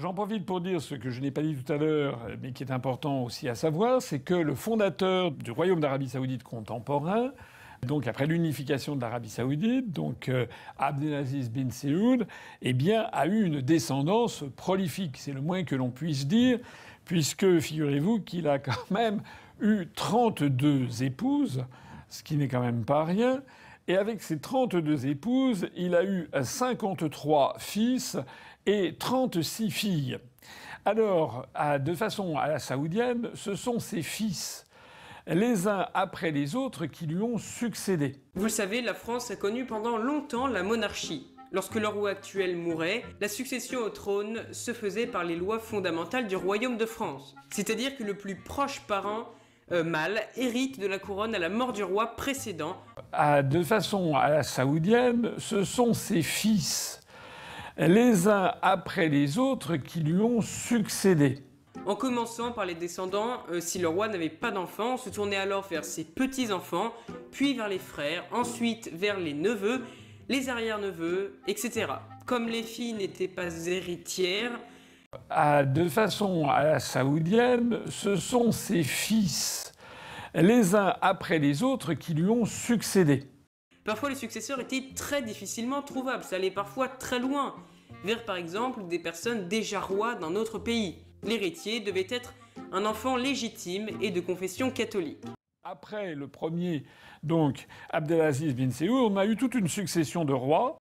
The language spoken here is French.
J'en profite pour dire ce que je n'ai pas dit tout à l'heure, mais qui est important aussi à savoir, c'est que le fondateur du Royaume d'Arabie Saoudite contemporain, donc après l'unification de l'Arabie Saoudite, donc Abdelaziz bin Saoud, eh bien, a eu une descendance prolifique. C'est le moins que l'on puisse dire, puisque figurez-vous qu'il a quand même eu 32 épouses, ce qui n'est quand même pas rien. Et avec ces 32 épouses, il a eu 53 fils et 36 filles. Alors, de façon à la saoudienne, ce sont ses fils, les uns après les autres, qui lui ont succédé. Vous le savez, la France a connu pendant longtemps la monarchie. Lorsque le roi actuel mourait, la succession au trône se faisait par les lois fondamentales du royaume de France. C'est-à-dire que le plus proche parent mâle hérite de la couronne à la mort du roi précédent. De façon à la saoudienne, ce sont ses fils, les uns après les autres, qui lui ont succédé. En commençant par les descendants, si le roi n'avait pas d'enfants, on se tournait alors vers ses petits-enfants, puis vers les frères, ensuite vers les neveux, les arrière-neveux, etc. Comme les filles n'étaient pas héritières, De façon à la saoudienne, ce sont ses fils, les uns après les autres, qui lui ont succédé. parfois les successeurs étaient très difficilement trouvables, ça allait parfois très loin, vers par exemple des personnes déjà rois d'un autre pays. L'héritier devait être un enfant légitime et de confession catholique. Après le premier, donc Abdelaziz bin Saoud, on a eu toute une succession de rois.